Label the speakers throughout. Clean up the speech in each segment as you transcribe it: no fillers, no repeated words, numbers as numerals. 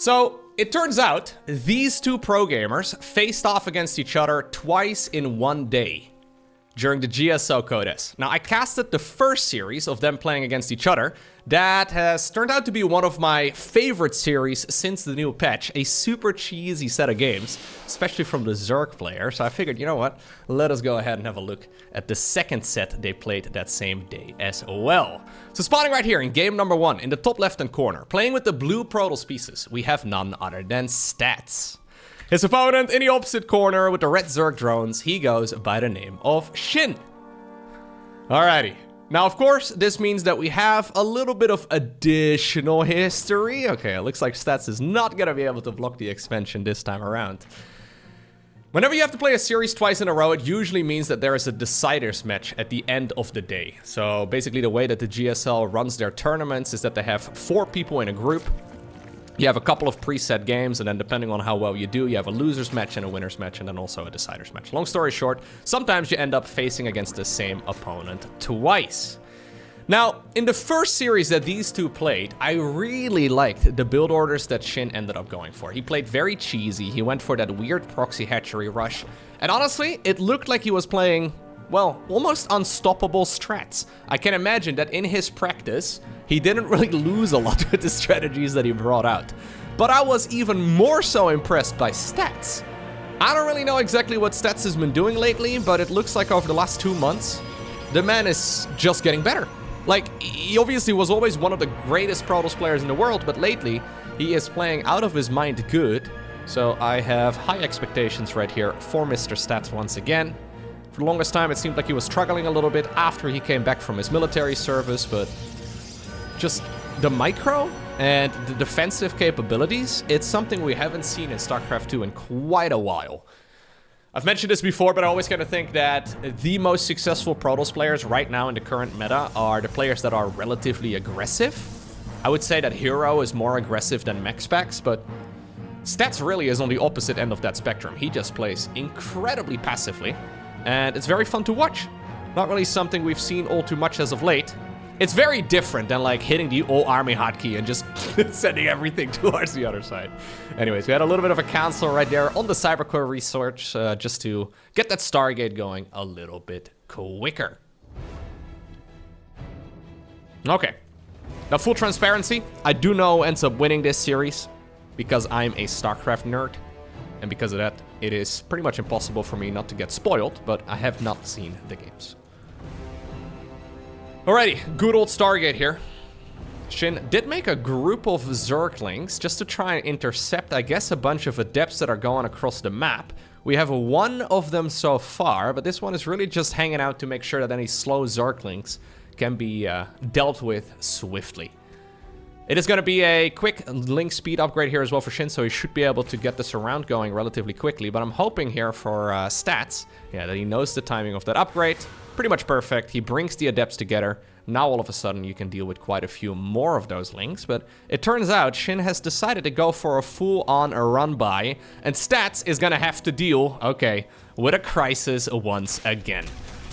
Speaker 1: So, it turns out these two pro gamers faced off against each other twice in one day during the GSL Code S. Now, I casted the first series of them playing against each other. That has turned out to be one of my favorite series since the new patch. A super cheesy set of games, especially from the Zerg player. So I figured, you know what? Let us go ahead and have a look at the second set they played that same day as well. So spawning right here in game number 1, in the top left-hand corner, playing with the blue Protoss pieces, we have none other than Stats. His opponent in the opposite corner with the red Zerg drones, he goes by the name of SHIN. Alrighty. Now, of course, this means that we have a little bit of additional history. Okay, it looks like Stats is not gonna be able to block the expansion this time around. Whenever you have to play a series twice in a row, it usually means that there is a deciders match at the end of the day. So basically the way that the GSL runs their tournaments is that they have 4 people in a group. You have a couple of preset games, and then depending on how well you do, you have a loser's match and a winner's match, and then also a decider's match. Long story short, sometimes you end up facing against the same opponent twice. Now, in the first series that these two played, I really liked the build orders that SHIN ended up going for. He played very cheesy, he went for that weird proxy hatchery rush, and honestly, it looked like he was playing, well, almost unstoppable strats. I can imagine that in his practice, he didn't really lose a lot with the strategies that he brought out. But I was even more so impressed by Stats. I don't really know exactly what Stats has been doing lately, but it looks like over the last 2 months, the man is just getting better. Like, he obviously was always one of the greatest Protoss players in the world, but lately, he is playing out of his mind good. So I have high expectations right here for Mr. Stats once again. For the longest time, it seemed like he was struggling a little bit after he came back from his military service, but just the micro and the defensive capabilities, it's something we haven't seen in StarCraft 2 in quite a while. I've mentioned this before, but I always kind of think that the most successful Protoss players right now in the current meta are the players that are relatively aggressive. I would say that Hero is more aggressive than MaxPax, but Stats really is on the opposite end of that spectrum. He just plays incredibly passively, and it's very fun to watch. Not really something we've seen all too much as of late. It's very different than like hitting the all-army hotkey and just sending everything towards the other side. Anyways, we had a little bit of a cancel right there on the Cybercore research just to get that Stargate going a little bit quicker. Okay. Now, full transparency, I do know who ends up winning this series because I'm a StarCraft nerd. And because of that, it is pretty much impossible for me not to get spoiled, but I have not seen the games. Alrighty, good old Stargate here. SHIN did make a group of Zerglings just to try and intercept, I guess, a bunch of adepts that are going across the map. We have one of them so far, but this one is really just hanging out to make sure that any slow Zerglings can be dealt with swiftly. It is going to be a quick link speed upgrade here as well for SHIN, so he should be able to get this around going relatively quickly, but I'm hoping here for Stats, yeah, that he knows the timing of that upgrade. Pretty much perfect. He brings the adepts together. Now all of a sudden you can deal with quite a few more of those links, but it turns out SHIN has decided to go for a full-on run-by, and Stats is gonna have to deal, okay, with a crisis once again.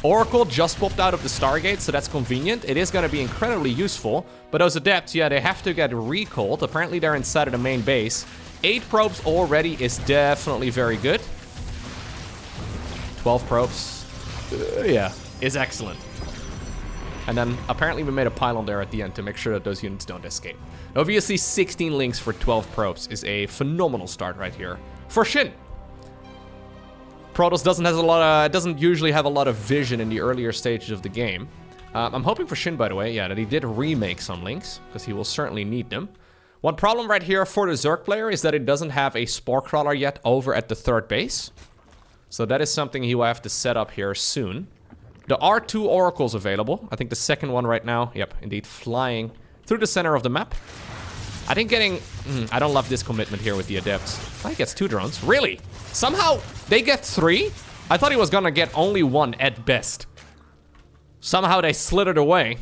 Speaker 1: Oracle just popped out of the Stargate, so that's convenient. It is gonna be incredibly useful, but those adepts, yeah, they have to get recalled. Apparently they're inside of the main base. 8 probes already is definitely very good. 12 probes, yeah, is excellent. And then apparently we made a pylon there at the end to make sure that those units don't escape. Obviously 16 links for 12 probes is a phenomenal start right here for SHIN. Protoss doesn't usually have a lot of vision in the earlier stages of the game. I'm hoping for SHIN, by the way, yeah, that he did remake some links, because he will certainly need them. One problem right here for the Zerg player is that it doesn't have a Spore Crawler yet over at the 3rd base. So that is something he will have to set up here soon. There are 2 oracles available. I think the second one right now, yep, indeed, flying through the center of the map. I think getting... I don't love this commitment here with the adepts. Oh, he gets 2 drones. Really? Somehow they get 3? I thought he was gonna get only 1 at best. Somehow they slid it away.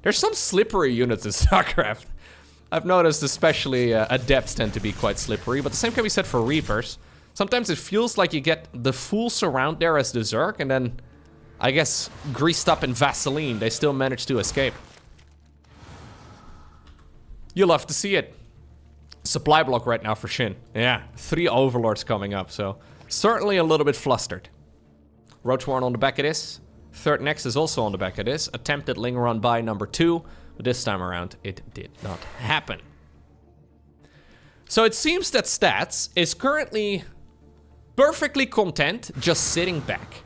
Speaker 1: There's some slippery units in StarCraft. I've noticed especially adepts tend to be quite slippery, but the same can be said for Reapers. Sometimes it feels like you get the full surround there as the Zerg, and then, I guess, greased up in Vaseline, they still manage to escape. You love to see it. supply block right now for SHIN. Yeah, 3 overlords coming up, so certainly a little bit flustered. Roach Warren on the back of this. Third Next is also on the back of this. Attempted Ling run by number 2, but this time around it did not happen. So it seems that Stats is currently perfectly content just sitting back.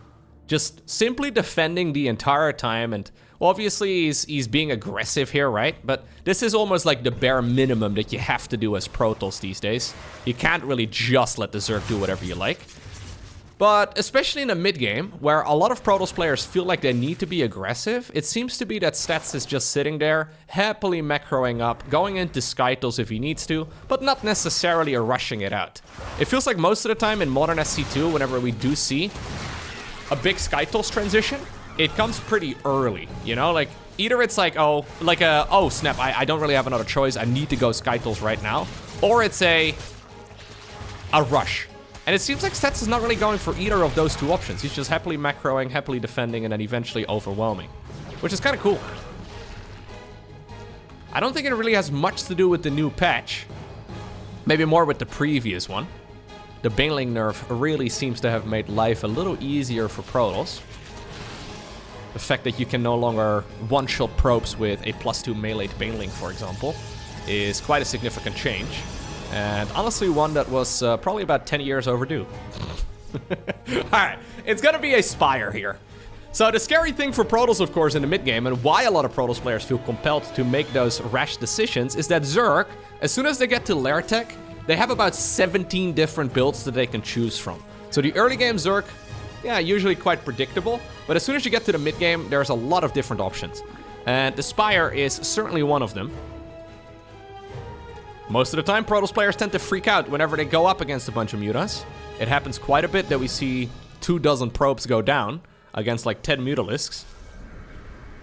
Speaker 1: Just simply defending the entire time, and obviously he's being aggressive here, right? But this is almost like the bare minimum that you have to do as Protoss these days. You can't really just let the Zerg do whatever you like. But especially in the mid-game, where a lot of Protoss players feel like they need to be aggressive, it seems to be that Stats is just sitting there, happily macroing up, going into Skytles if he needs to, but not necessarily rushing it out. It feels like most of the time in Modern SC2, whenever we do see a big Skytles transition, it comes pretty early, you know? Like, either it's like, oh snap, I don't really have another choice, I need to go Skytles right now, or it's a rush. And it seems like Stats is not really going for either of those two options. He's just happily macroing, happily defending, and then eventually overwhelming, which is kind of cool. I don't think it really has much to do with the new patch. Maybe more with the previous one. The Baneling nerf really seems to have made life a little easier for Protoss. The fact that you can no longer one-shot probes with a +2 melee Baneling, for example, is quite a significant change. And honestly, one that was probably about 10 years overdue. Alright, it's gonna be a Spire here. So the scary thing for Protoss, of course, in the mid-game, and why a lot of Protoss players feel compelled to make those rash decisions, is that Zerg, as soon as they get to Lair Tech, they have about 17 different builds that they can choose from. So the early game Zerg, yeah, usually quite predictable, but as soon as you get to the mid-game, there's a lot of different options. And the Spire is certainly one of them. Most of the time, Protoss players tend to freak out whenever they go up against a bunch of Mutas. It happens quite a bit that we see 24 probes go down against like 10 Mutalisks.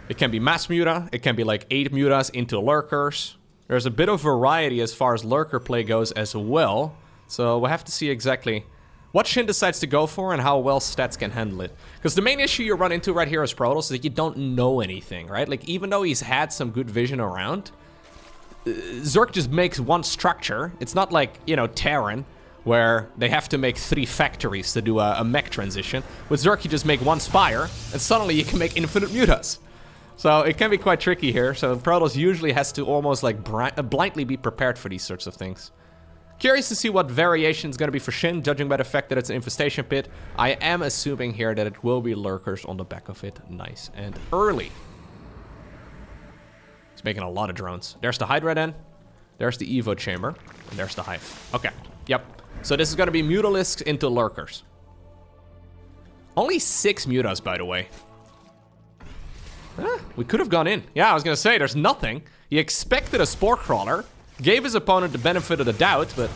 Speaker 1: It can be mass Muta, it can be like 8 Mutas into Lurkers. There's a bit of variety as far as Lurker play goes as well. So we'll have to see exactly what SHIN decides to go for and how well Stats can handle it. Because the main issue you run into right here as Protoss is that you don't know anything, right? Like, even though he's had some good vision around, Zerg just makes one structure. It's not like, you know, Terran, where they have to make 3 factories to do a mech transition. With Zerg, you just make one Spire, and suddenly you can make infinite Mutas. So it can be quite tricky here. So Protoss usually has to almost like blindly be prepared for these sorts of things. Curious to see what variation is going to be for SHIN, judging by the fact that it's an infestation pit. I am assuming here that it will be Lurkers on the back of it. Nice and early. Making a lot of drones. There's the Hydra then. There's the Evo chamber. And there's the Hive. Okay. Yep. So this is going to be Mutalisks into Lurkers. Only 6 Mutas, by the way. We could have gone in. Yeah, I was going to say, there's nothing. He expected a Spore Crawler. Gave his opponent the benefit of the doubt, but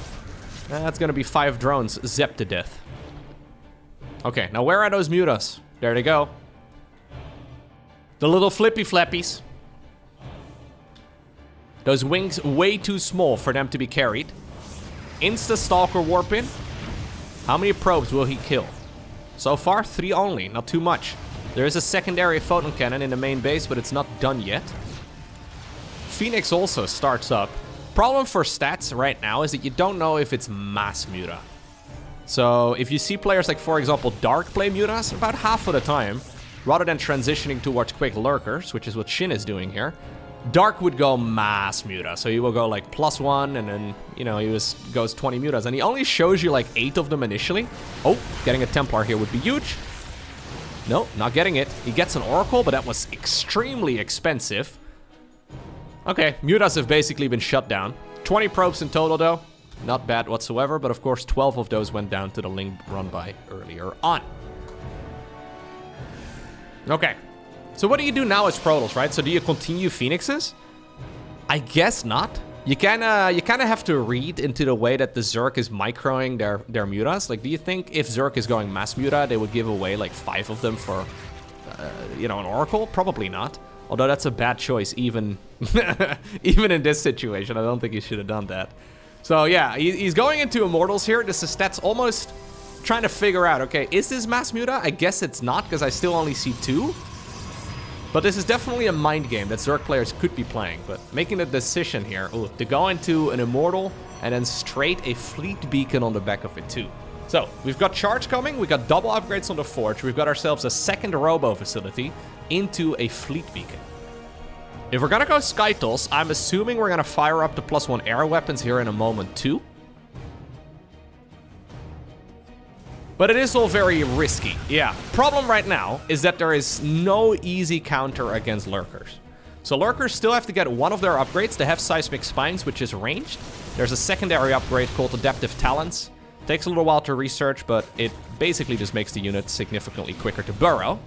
Speaker 1: that's going to be 5 drones zapped to death. Okay, now where are those Mutas? There they go. The little flippy flappies. Those wings way too small for them to be carried. Insta-Stalker warp in. How many probes will he kill? So far, 3 only, not too much. There is a secondary photon cannon in the main base, but it's not done yet. Phoenix also starts up. Problem for Stats right now is that you don't know if it's mass Muta. So if you see players like, for example, Dark play Mutas, about half of the time, rather than transitioning towards quick Lurkers, which is what SHIN is doing here, Dark would go mass Muta, so he will go like +1, and then, you know, he goes 20 Mutas, and he only shows you like 8 of them initially. Oh, getting a Templar here would be huge. No, not getting it. He gets an Oracle, but that was extremely expensive. Okay, Mutas have basically been shut down. 20 probes in total, though. Not bad whatsoever, but of course 12 of those went down to the Ling run by earlier on. Okay. So what do you do now as Protoss, right? So do you continue Phoenixes? I guess not. You kind of have to read into the way that the Zerg is microing their Mutas. Like, do you think if Zerg is going mass Muta, they would give away like 5 of them for, you know, an Oracle? Probably not. Although that's a bad choice, even even in this situation. I don't think he should have done that. So yeah, he's going into Immortals here. This is Stats almost trying to figure out, okay, is this mass Muta? I guess it's not, because I still only see 2. But this is definitely a mind game that Zerg players could be playing. But making the decision here to go into an Immortal and then straight a fleet beacon on the back of it too. So, we've got charge coming, we got double upgrades on the forge, we've got ourselves a second robo facility into a fleet beacon. If we're gonna go Skytles, I'm assuming we're gonna fire up the +1 air weapons here in a moment too. But it is all very risky. Yeah, problem right now is that there is no easy counter against lurkers. So lurkers still have to get one of their upgrades. They have seismic spines, which is ranged. There's a secondary upgrade called adaptive talents. Takes a little while to research, but it basically just makes the unit significantly quicker to burrow.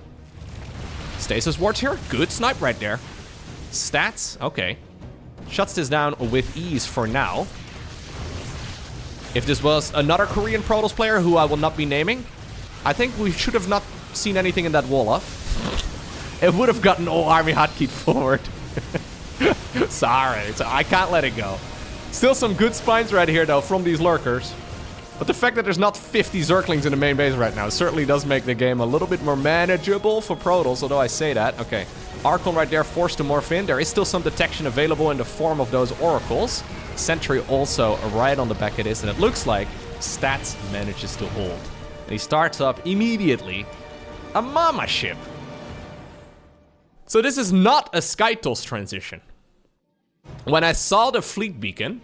Speaker 1: Stasis wards here, good snipe right there. Stats, okay. Shuts this down with ease for now. If this was another Korean Protoss player who I will not be naming, I think we should have not seen anything in that wall off. It would have gotten all army hotkeyed forward. Sorry, I can't let it go. Still some good spines right here though from these lurkers. But the fact that there's not 50 Zerglings in the main base right now certainly does make the game a little bit more manageable for Protoss, although I say that. Okay, Archon right there forced to morph in. There is still some detection available in the form of those oracles. Sentry also right on the back of this, and it looks like Stats manages to hold. And he starts up immediately a Mama ship. So this is not a Skytles transition. When I saw the fleet beacon,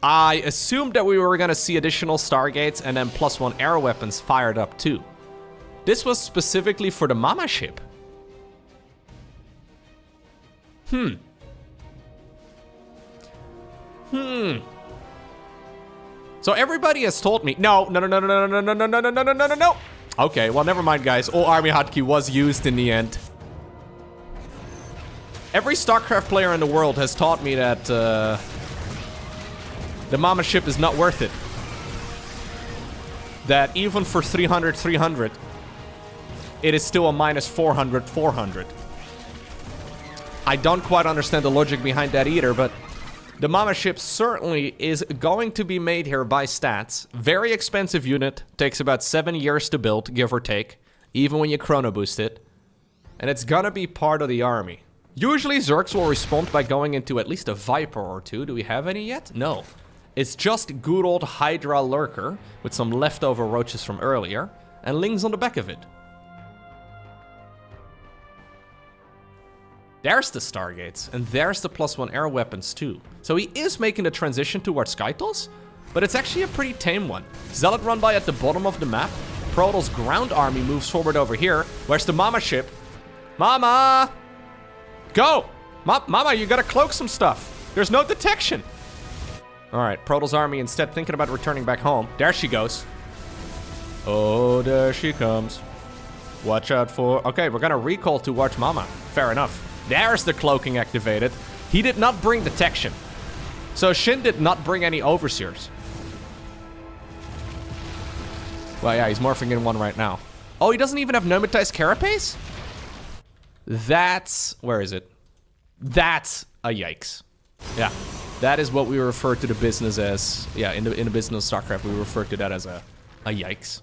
Speaker 1: I assumed that we were going to see additional Stargates and then +1 air weapons fired up too. This was specifically for the Mama ship. So everybody has told me, no. Okay, well, never mind, guys. All army hotkey was used in the end. Every StarCraft player in the world has taught me that the Mama ship is not worth it. That even for 300, it is still a -400. I don't quite understand the logic behind that either, but the Mama ship certainly is going to be made here by Stats. Very expensive unit, takes about 7 years to build, give or take, even when you chrono boost it. And it's gonna be part of the army. Usually Zergs will respond by going into at least a Viper or two. Do we have any yet? No. It's just good old Hydra Lurker with some leftover roaches from earlier and Lings on the back of it. There's the Stargates, and there's the +1 air weapons too. So he is making the transition towards Skytles, but it's actually a pretty tame one. Zealot run by at the bottom of the map. Protoss ground army moves forward over here. Where's the Mama ship? Mama! Go! Mama, you gotta cloak some stuff. There's no detection. Alright, Protoss army instead thinking about returning back home. There she goes. Oh, there she comes. Watch out for... Okay, we're gonna recall towards Mama. Fair enough. There's the cloaking activated. He did not bring detection. So SHIN did not bring any overseers. Well, yeah, he's morphing in one right now. Oh, he doesn't even have pneumatized carapace? That's... Where is it? That's a yikes. Yeah. That is what we refer to the business as... Yeah, in the business of StarCraft, we refer to that as a yikes.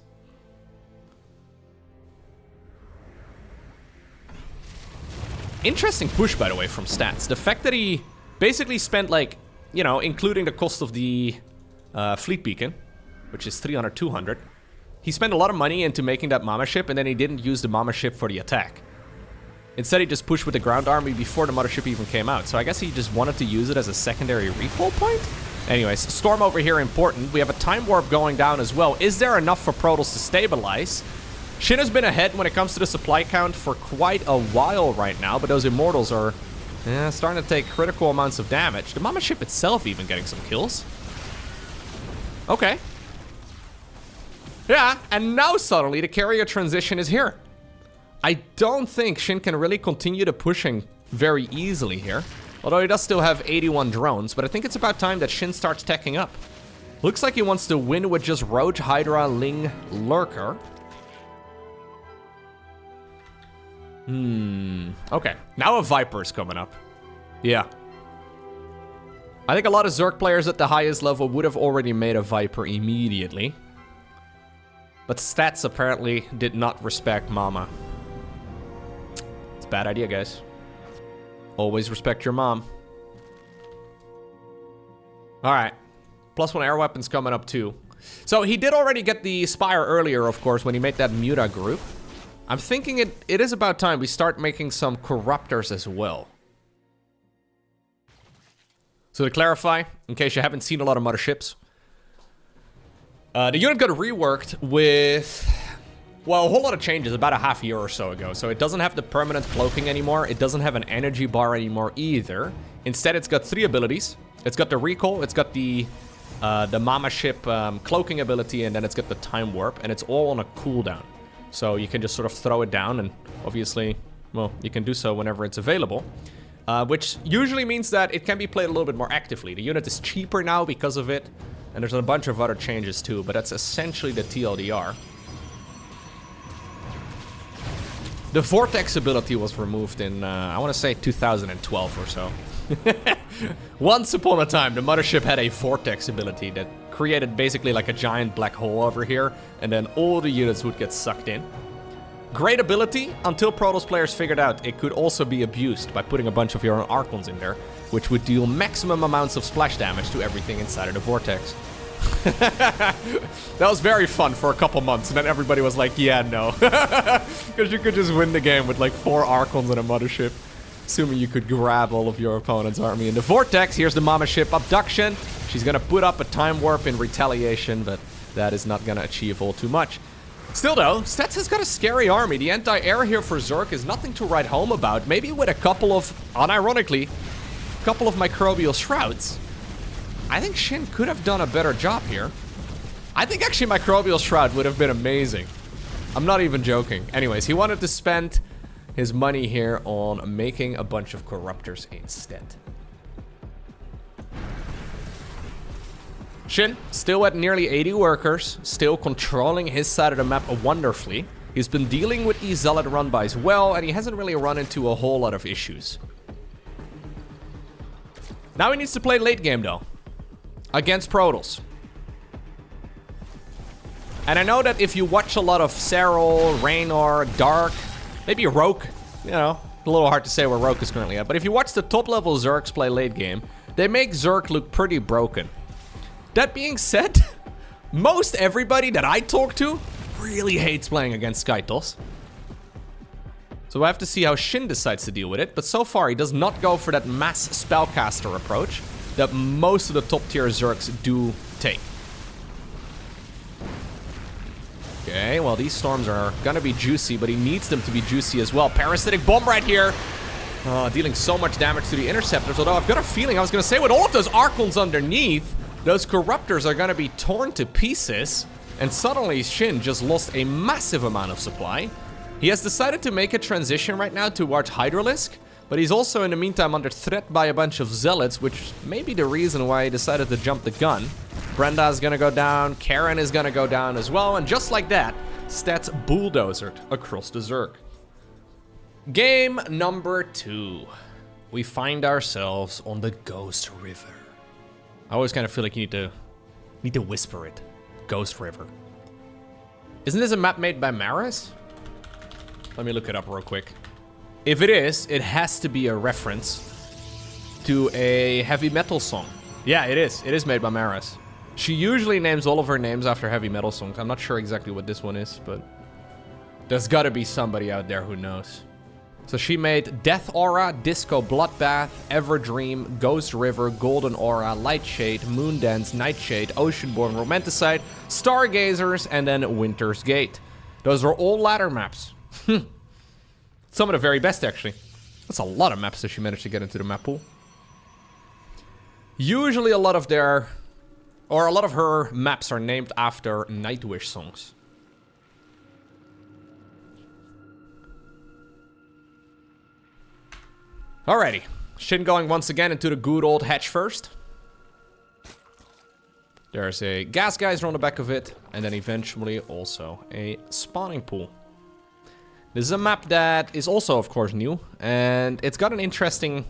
Speaker 1: Interesting push, by the way, from Stats. The fact that he basically spent, like, you know, including the cost of the fleet beacon, which is 300, 200, he spent a lot of money into making that Mama ship, and then he didn't use the Mama ship for the attack. Instead, he just pushed with the ground army before the mothership even came out. So I guess he just wanted to use it as a secondary recall point? Anyways, Storm over here important. We have a time warp going down as well. Is there enough for Protoss to stabilize? SHIN has been ahead when it comes to the supply count for quite a while right now, but those Immortals are starting to take critical amounts of damage. The Mama ship itself even getting some kills. Okay. Yeah, and now suddenly the carrier transition is here. I don't think SHIN can really continue the pushing very easily here. Although he does still have 81 drones, but I think it's about time that SHIN starts teching up. Looks like he wants to win with just Roach, Hydra, Ling, Lurker. Okay, now a Viper is coming up. Yeah. I think a lot of Zerg players at the highest level would have already made a Viper immediately. But Stats apparently did not respect Mama. It's a bad idea, guys. Always respect your mom. Alright. +1 air weapons coming up too. So he did already get the Spire earlier, of course, when he made that Muta group. I'm thinking it is about time we start making some Corruptors as well. So to clarify, in case you haven't seen a lot of motherships, the unit got reworked with, well, a whole lot of changes about a half year or so ago. So it doesn't have the permanent cloaking anymore. It doesn't have an energy bar anymore either. Instead, it's got 3 abilities. It's got the recall, it's got the Mama Ship cloaking ability, and then it's got the time warp, and it's all on a cooldown. So you can just sort of throw it down, and obviously, well, you can do so whenever it's available. Which usually means that it can be played a little bit more actively. The unit is cheaper now because of it, and there's a bunch of other changes too, but that's essentially the TLDR. The Vortex ability was removed in, I want to say 2012 or so. Once upon a time, the Mothership had a Vortex ability that created basically like a giant black hole over here, and then all the units would get sucked in. Great ability, until Protoss players figured out it could also be abused by putting a bunch of your own Archons in there, which would deal maximum amounts of splash damage to everything inside of the Vortex. That was very fun for a couple months, and then everybody was like, yeah, no. Because you could just win the game with like 4 Archons and a Mothership, assuming you could grab all of your opponent's army in the Vortex. Here's the Mama Ship Abduction. She's gonna put up a time warp in retaliation, but that is not gonna achieve all too much. Still though, Stats has got a scary army. The anti-air here for Zerg is nothing to write home about. Maybe with a couple of, unironically, a couple of Microbial Shrouds. I think SHIN could have done a better job here. I think actually Microbial Shroud would have been amazing. I'm not even joking. Anyways, he wanted to spend his money here on making a bunch of Corruptors instead. SHIN, still at nearly 80 workers, still controlling his side of the map wonderfully. He's been dealing with these Zealot run-bys well, and he hasn't really run into a whole lot of issues. Now he needs to play late game though, against Protoss. And I know that if you watch a lot of Serral, Raynor, Dark, maybe Roke, you know, a little hard to say where Roke is currently at, but if you watch the top level Zergs play late game, they make Zerg look pretty broken. That being said, most everybody that I talk to really hates playing against Skytos. So I have to see how SHIN decides to deal with it, but so far he does not go for that mass spellcaster approach that most of the top tier Zergs do take. Okay, well these storms are gonna be juicy, but he needs them to be juicy as well. Parasitic Bomb right here. Dealing so much damage to the Interceptors, although I've got a feeling, I was gonna say, with all of those Archons underneath, those Corruptors are gonna be torn to pieces, and suddenly SHIN just lost a massive amount of supply. He has decided to make a transition right now towards Hydralisk, but he's also in the meantime under threat by a bunch of Zealots, which may be the reason why he decided to jump the gun. Brenda's gonna go down, Karen is gonna go down as well, and just like that, Stats bulldozered across the Zerg. Game number 2. We find ourselves on the Ghost River. I always kind of feel like you need to whisper it. Ghost River. Isn't this a map made by Maris? Let me look it up real quick. If it is, it has to be a reference to a heavy metal song. Yeah, it is. It is made by Maris. She usually names all of her names after heavy metal songs. I'm not sure exactly what this one is, but there's gotta be somebody out there who knows. So she made Death Aura, Disco Bloodbath, Everdream, Ghost River, Golden Aura, Lightshade, Moondance, Nightshade, Oceanborn, Romanticide, Stargazers, and then Winter's Gate. Those are all ladder maps. Some of the very best, actually. That's a lot of maps that she managed to get into the map pool. Usually a lot of her maps are named after Nightwish songs. Alrighty, SHIN going once again into the good old hatch first. There's a gas geyser on the back of it, and then eventually also a spawning pool. This is a map that is also, of course, new, and it's got an interesting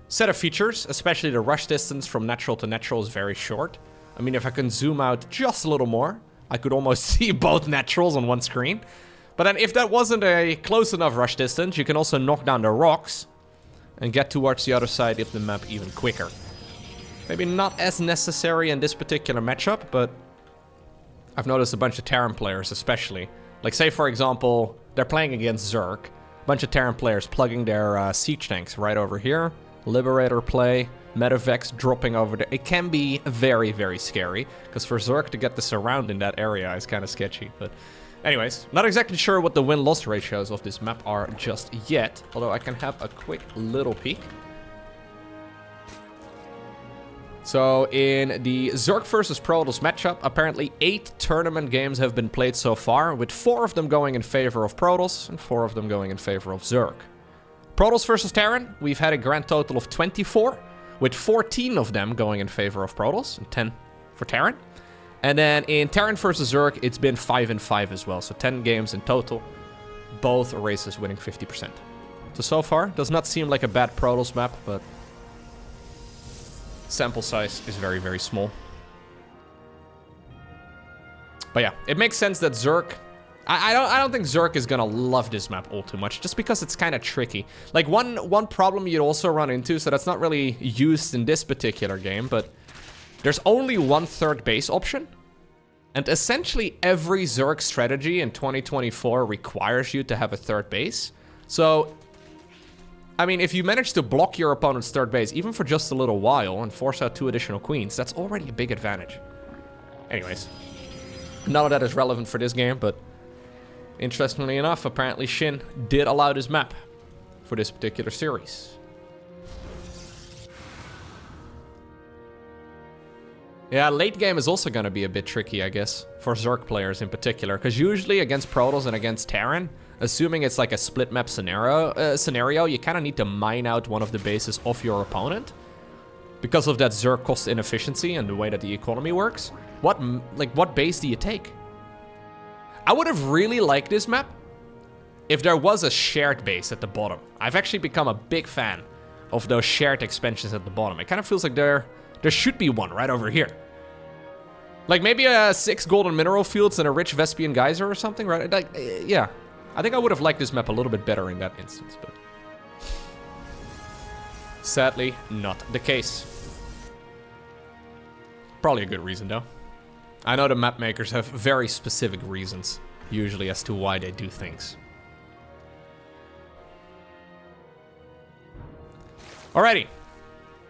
Speaker 1: set of features, especially the rush distance from natural to natural is very short. I mean, if I can zoom out just a little more, I could almost see both naturals on one screen. But then if that wasn't a close enough rush distance, you can also knock down the rocks and get towards the other side of the map even quicker. Maybe not as necessary in this particular matchup, but I've noticed a bunch of Terran players especially. Like say for example, they're playing against Zerg. A bunch of Terran players plugging their siege tanks right over here. Liberator play, Metavex dropping over there. It can be very, very scary, because for Zerg to get this around in that area is kind of sketchy. But anyways, not exactly sure what the win-loss ratios of this map are just yet, although I can have a quick little peek. So in the Zerg versus Protoss matchup, apparently 8 tournament games have been played so far, with 4 of them going in favor of Protoss and 4 of them going in favor of Zerg. Protoss versus Terran, we've had a grand total of 24, with 14 of them going in favor of Protoss and 10 for Terran. And then in Terran versus Zerg, it's been 5 and 5 as well, so 10 games in total, both races winning 50%. So far, does not seem like a bad Protoss map, but sample size is very, very small. But yeah, it makes sense that Zerg... I don't think Zerg is gonna love this map all too much, just because it's kind of tricky. Like, one problem you'd also run into, so that's not really used in this particular game, but there's only one third base option. And essentially every Zerg strategy in 2024 requires you to have a third base. So, I mean, if you manage to block your opponent's third base, even for just a little while, and force out 2 additional queens, that's already a big advantage. Anyways, none of that is relevant for this game, but interestingly enough, apparently SHIN did allow this map for this particular series. Yeah, late game is also going to be a bit tricky, I guess, for Zerg players in particular, because usually against Protoss and against Terran, assuming it's like a split map scenario, you kind of need to mine out one of the bases of your opponent because of that Zerg cost inefficiency and the way that the economy works. What base do you take? I would have really liked this map if there was a shared base at the bottom. I've actually become a big fan of those shared expansions at the bottom. It kind of feels like there should be one right over here. Like maybe 6 golden mineral fields and a rich Vespian geyser or something, right? Like, yeah. I think I would have liked this map a little bit better in that instance, but sadly, not the case. Probably a good reason, though. I know the map makers have very specific reasons, usually, as to why they do things. Alrighty.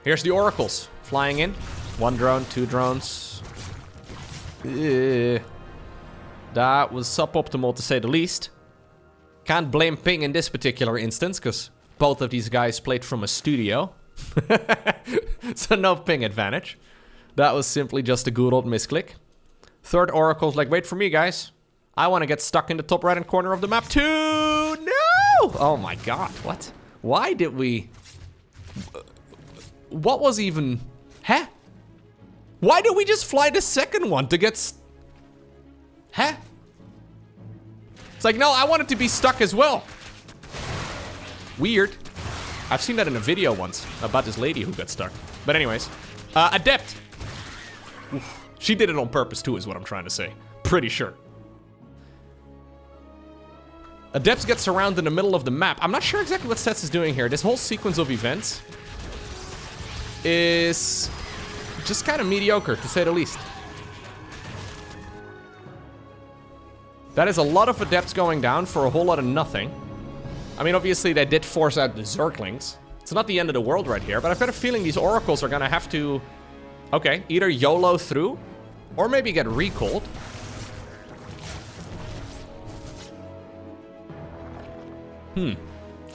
Speaker 1: Here's the oracles flying in. 1 drone, 2 drones. That was suboptimal to say the least. Can't blame ping in this particular instance, because both of these guys played from a studio. So no ping advantage. That was simply just a good old misclick. Third oracle's like, wait for me, guys. I want to get stuck in the top right-hand corner of the map too. No! Oh my god, what? Why did we... What was even... Huh? Why did we just fly the second one to get... Huh? It's like, no, I wanted to be stuck as well. Weird. I've seen that in a video once about this lady who got stuck. But anyways, Adept. Oof. She did it on purpose too, is what I'm trying to say. Pretty sure. Adept gets around in the middle of the map. I'm not sure exactly what SETS is doing here. This whole sequence of events is just kind of mediocre, to say the least. That is a lot of Adepts going down for a whole lot of nothing. I mean, obviously, they did force out the Zerglings. It's not the end of the world right here, but I've got a feeling these Oracles are gonna have to... Okay, either YOLO through, or maybe get recalled.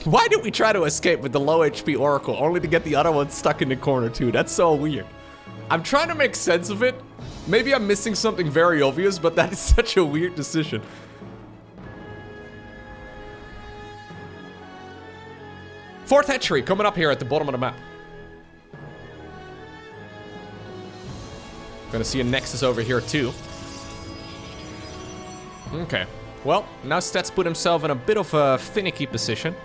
Speaker 1: Why did we try to escape with the low HP Oracle, only to get the other one stuck in the corner too? That's so weird. I'm trying to make sense of it. Maybe I'm missing something very obvious, but that is such a weird decision. Fourth hatchery coming up here at the bottom of the map. Gonna see a Nexus over here too. Okay. Well, now Stats put himself in a bit of a finicky position.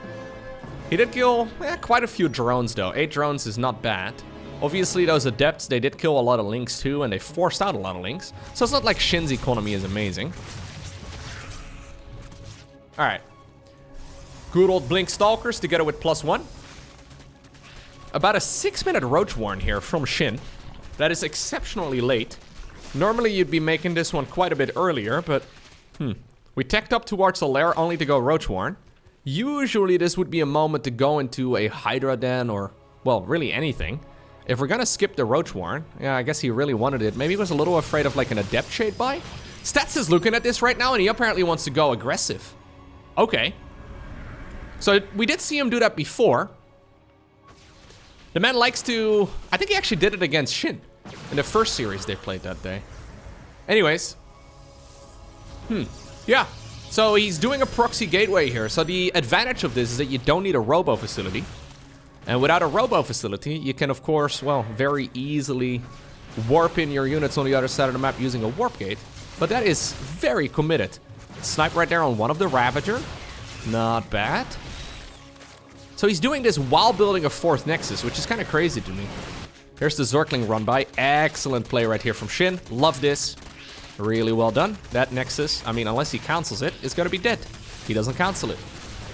Speaker 1: He did kill quite a few drones though. 8 drones is not bad. Obviously, those Adepts, they did kill a lot of Links too, and they forced out a lot of Links. So it's not like SHIN's economy is amazing. Alright. Good old Blink Stalkers together with +1. About a 6-minute Roach Warren here from SHIN. That is exceptionally late. Normally you'd be making this one quite a bit earlier, but... We teched up towards the lair only to go Roach Warren. Usually this would be a moment to go into a Hydra Den or, well, really anything. If we're gonna skip the Roach Warren, yeah, I guess he really wanted it. Maybe he was a little afraid of like an Adept Shade buy? Stats is looking at this right now and he apparently wants to go aggressive. Okay. So we did see him do that before. The man likes to... I think he actually did it against SHIN in the first series they played that day. Anyways. Yeah. So he's doing a proxy gateway here. So the advantage of this is that you don't need a robo facility. And without a robo facility, you can of course, well, very easily warp in your units on the other side of the map using a warp gate. But that is very committed. Snipe right there on one of the Ravager. Not bad. So he's doing this while building a 4th Nexus, which is kind of crazy to me. Here's the Zergling run by. Excellent play right here from SHIN. Love this. Really well done. That Nexus, I mean, unless he cancels it, is going to be dead. He doesn't cancel it.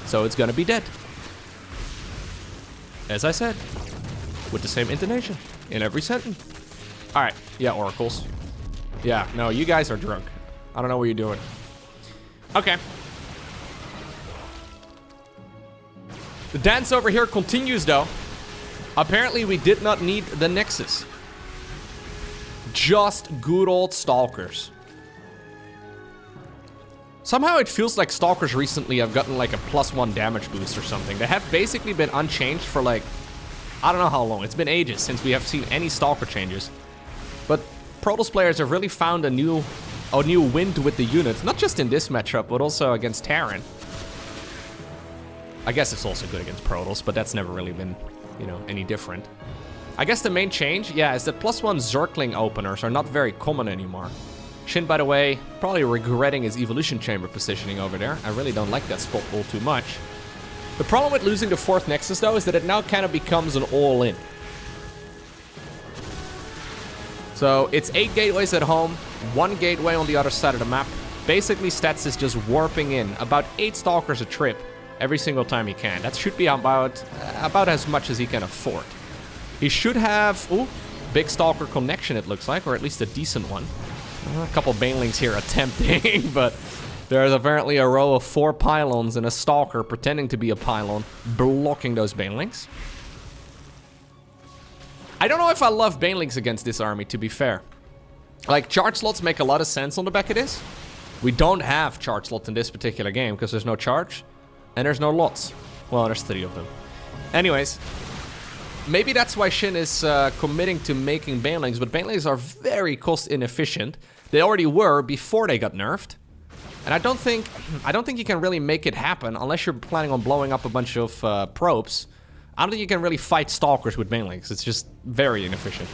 Speaker 1: So it's going to be dead. As I said. With the same intonation. In every sentence. Alright. Yeah, Oracles. Yeah, no, you guys are drunk. I don't know what you're doing. Okay. The dance over here continues, though. Apparently, we did not need the Nexus. Just good old Stalkers. Somehow it feels like Stalkers recently have gotten like a +1 damage boost or something. They have basically been unchanged for like, I don't know how long. It's been ages since we have seen any Stalker changes. But Protoss players have really found a new wind with the units. Not just in this matchup, but also against Terran. I guess it's also good against Protoss, but that's never really been, you know, any different. I guess the main change, yeah, is that +1 Zergling openers are not very common anymore. SHIN, by the way, probably regretting his Evolution Chamber positioning over there. I really don't like that spot all too much. The problem with losing the 4th Nexus, though, is that it now kind of becomes an all-in. So it's 8 gateways at home, 1 gateway on the other side of the map. Basically, Stats is just warping in about 8 Stalkers a trip every single time he can. That should be about as much as he can afford. He should have, ooh, big Stalker connection it looks like, or at least a decent one. A couple Banelings here attempting, but there's apparently a row of 4 pylons and a Stalker pretending to be a pylon, blocking those Banelings. I don't know if I love Banelings against this army, to be fair. Like, charge slots make a lot of sense on the back of this. We don't have charge slots in this particular game, because there's no charge, and there's no lots. Well, there's 3 of them. Anyways... Maybe that's why SHIN is committing to making Banelings, but Banelings are very cost inefficient. They already were before they got nerfed. And I don't think you can really make it happen unless you're planning on blowing up a bunch of probes. I don't think you can really fight Stalkers with Banelings. It's just very inefficient.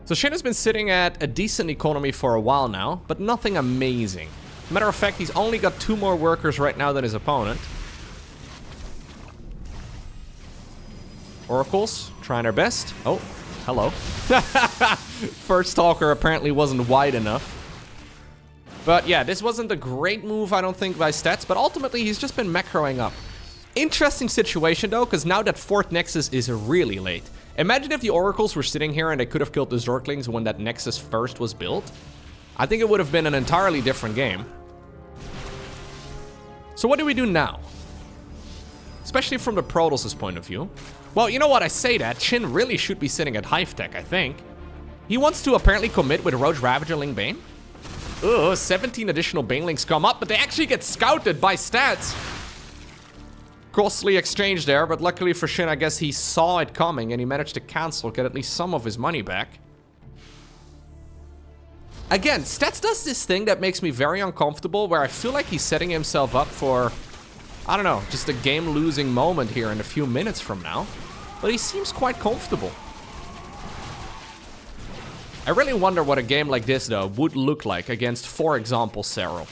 Speaker 1: So SHIN has been sitting at a decent economy for a while now, but nothing amazing. Matter of fact, he's only got 2 more workers right now than his opponent. Oracles, trying their best. Oh, hello. First Stalker apparently wasn't wide enough. But yeah, this wasn't a great move, I don't think, by Stats, but ultimately he's just been macroing up. Interesting situation, though, because now that 4th Nexus is really late. Imagine if the Oracles were sitting here and they could have killed the Zerglings when that Nexus first was built. I think it would have been an entirely different game. So what do we do now? Especially from the Protoss' point of view. Well, you know what, I say that. SHIN really should be sitting at Hive Tech, I think. He wants to apparently commit with Roach Ravager Ling Bane. Ugh, 17 additional Banelings come up, but they actually get scouted by Stats. Costly exchange there, but luckily for SHIN, I guess he saw it coming and he managed to cancel, get at least some of his money back. Again, Stats does this thing that makes me very uncomfortable, where I feel like he's setting himself up for, I don't know, just a game-losing moment here in a few minutes from now. But he seems quite comfortable. I really wonder what a game like this, though, would look like against, for example, Serral.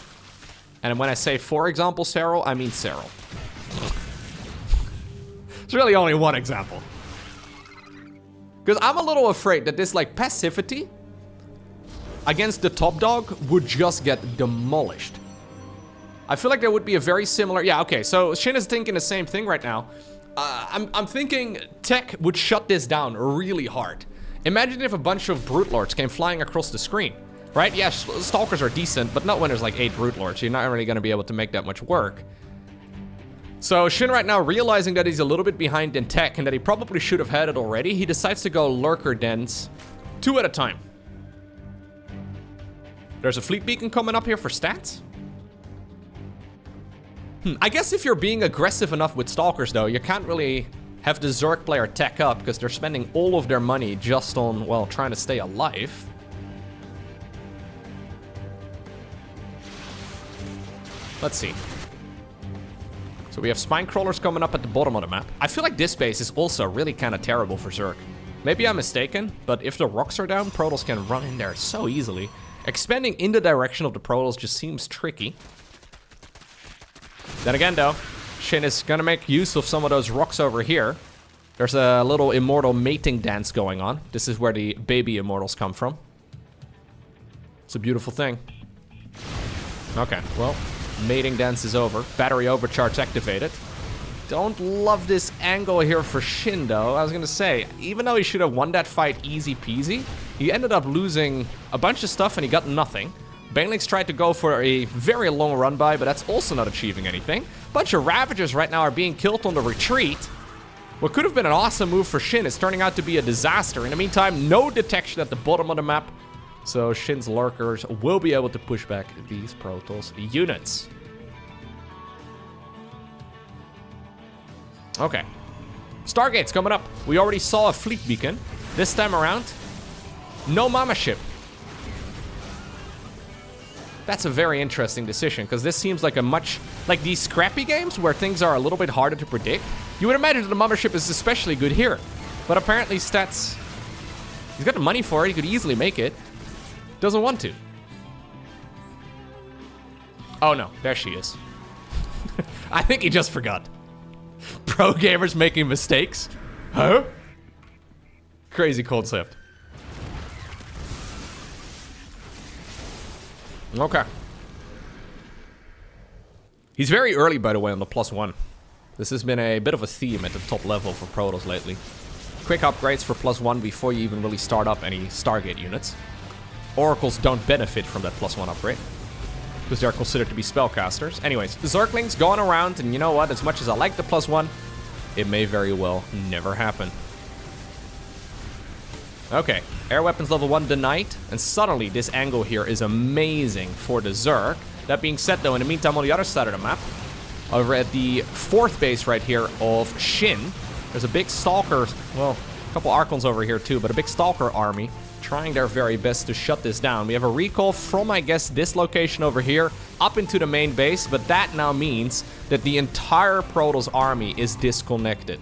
Speaker 1: And when I say, for example, Serral, I mean Serral. It's really only one example. Because I'm a little afraid that this, like, passivity against the top dog would just get demolished. I feel like there would be a very similar... Yeah, okay, so Shin is thinking the same thing right now. I'm thinking tech would shut this down really hard. Imagine if a bunch of Brute Lords came flying across the screen, right? Yeah, Stalkers are decent, but not when there's like 8 Brute Lords. You're not really going to be able to make that much work. So Shin right now, realizing that he's a little bit behind in tech and that he probably should have had it already, he decides to go Lurker Dens 2 at a time. There's a Fleet Beacon coming up here for stats. I guess if you're being aggressive enough with Stalkers, though, you can't really have the Zerg player tech up because they're spending all of their money just on, well, trying to stay alive. Let's see. So we have Spine Crawlers coming up at the bottom of the map. I feel like this base is also really kind of terrible for Zerg. Maybe I'm mistaken, but if the rocks are down, Protoss can run in there so easily. Expanding in the direction of the Protoss just seems tricky. Then again, though, Shin is gonna make use of some of those rocks over here. There's a little immortal mating dance going on. This is where the baby immortals come from. It's a beautiful thing. Okay, well, mating dance is over. Battery overcharge activated. Don't love this angle here for Shin, though. I was gonna say, even though he should have won that fight easy peasy, he ended up losing a bunch of stuff and he got nothing. Banelings tried to go for a very long run by, but that's also not achieving anything. Bunch of Ravagers right now are being killed on the retreat. What could have been an awesome move for Shin is turning out to be a disaster. In the meantime, no detection at the bottom of the map. So Shin's Lurkers will be able to push back these Protoss units. Okay. Stargate's coming up. We already saw a Fleet Beacon. This time around, no Mama Ship. That's a very interesting decision, because this seems like a much... Like these scrappy games where things are a little bit harder to predict. You would imagine that the Mothership is especially good here. But apparently stats... He's got the money for it, he could easily make it. Doesn't want to. Oh no, there she is. I think he just forgot. Pro gamers making mistakes? Huh? Crazy concept. Okay. He's very early, by the way, on the +1. This has been a bit of a theme at the top level for Protoss lately. Quick upgrades for +1 before you even really start up any Stargate units. Oracles don't benefit from that +1 upgrade, because they're considered to be spellcasters. Anyways, the Zerglings going around, and you know what? As much as I like the +1, it may very well never happen. Okay, air weapons level 1 denied, and suddenly this angle here is amazing for the Zerg. That being said, though, in the meantime, on the other side of the map, over at the 4th base right here of Shin, there's a big Stalker, well, a couple Archons over here too, but a big Stalker army trying their very best to shut this down. We have a recall from, I guess, this location over here up into the main base, but that now means that the entire Protoss army is disconnected.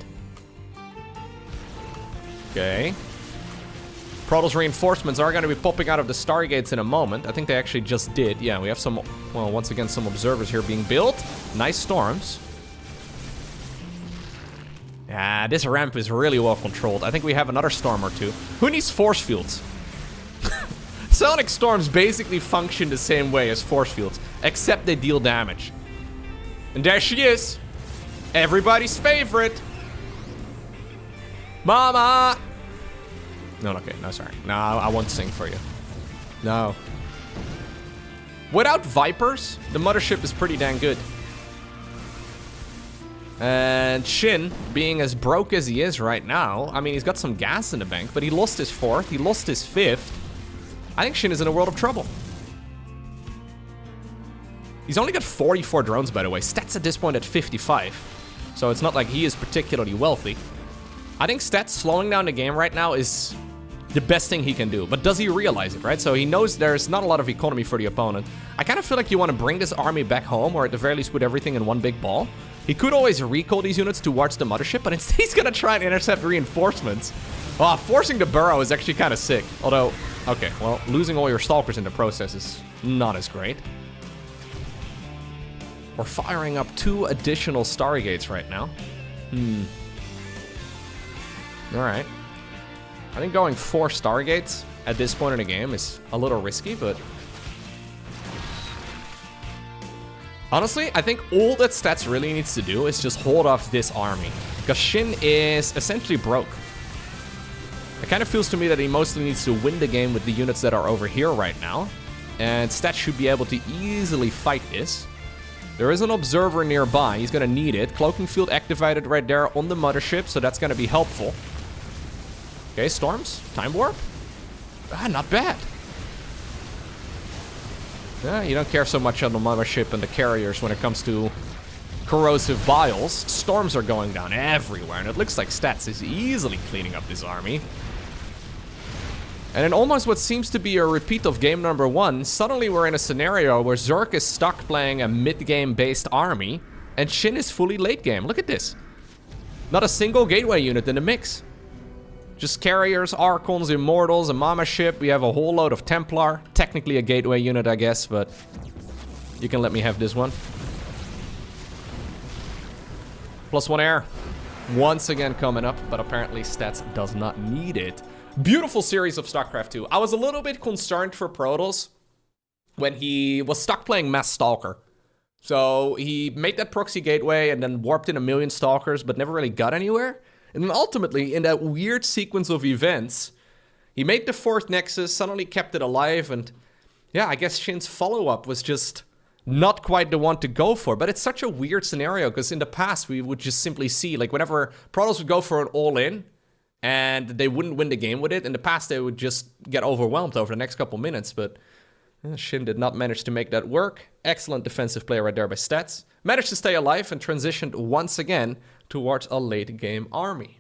Speaker 1: Okay. Protoss reinforcements are going to be popping out of the Stargates in a moment. I think they actually just did. Yeah, we have some, well, once again, some observers here being built. Nice storms. Yeah, this ramp is really well controlled. I think we have another storm or two. Who needs force fields? Sonic storms basically function the same way as force fields, except they deal damage. And there she is. Everybody's favorite. Mama! No, okay, no, sorry. No, I won't sing for you. No. Without Vipers, the Mothership is pretty dang good. And Shin, being as broke as he is right now, I mean, he's got some gas in the bank, but he lost his 4th, he lost his 5th. I think Shin is in a world of trouble. He's only got 44 drones, by the way. Stats at this point at 55. So it's not like he is particularly wealthy. I think Stats slowing down the game right now is the best thing he can do. But does he realize it, right? So he knows there's not a lot of economy for the opponent. I kind of feel like you want to bring this army back home, or at the very least put everything in one big ball. He could always recall these units towards the Mothership, but instead he's going to try and intercept reinforcements. Oh, forcing the burrow is actually kind of sick. Although, okay, well, losing all your Stalkers in the process is not as great. We're firing up 2 additional Stargates right now. Alright. I think going 4 Stargates at this point in the game is a little risky, but... Honestly, I think all that Stats really needs to do is just hold off this army. Because SHIN is essentially broke. It kind of feels to me that he mostly needs to win the game with the units that are over here right now. And Stats should be able to easily fight this. There is an observer nearby. He's going to need it. Cloaking field activated right there on the mothership, so that's going to be helpful. Okay, storms. Time warp. Ah, not bad. Yeah, you don't care so much on the mothership and the carriers when it comes to corrosive biles. Storms are going down everywhere, and it looks like Stats is easily cleaning up this army. And in almost what seems to be a repeat of game number 1, suddenly we're in a scenario where Zerg is stuck playing a mid-game based army, and SHIN is fully late game. Look at this. Not a single gateway unit in the mix. Just carriers, Archons, Immortals, a Mama ship. We have a whole load of Templar. Technically a gateway unit, I guess, but you can let me have this one. +1 air. Once again coming up, but apparently Stats does not need it. Beautiful series of StarCraft 2. I was a little bit concerned for Protoss when he was stuck playing Mass Stalker. So he made that proxy gateway and then warped in a million Stalkers, but never really got anywhere. And then ultimately, in that weird sequence of events, he made the 4th Nexus, suddenly kept it alive, and yeah, I guess SHIN's follow-up was just not quite the one to go for. But it's such a weird scenario, because in the past, we would just simply see, like, whenever Protoss would go for an all-in, and they wouldn't win the game with it, in the past, they would just get overwhelmed over the next couple minutes, but SHIN did not manage to make that work. Excellent defensive play right there by Stats. Managed to stay alive and transitioned once again towards a late game army.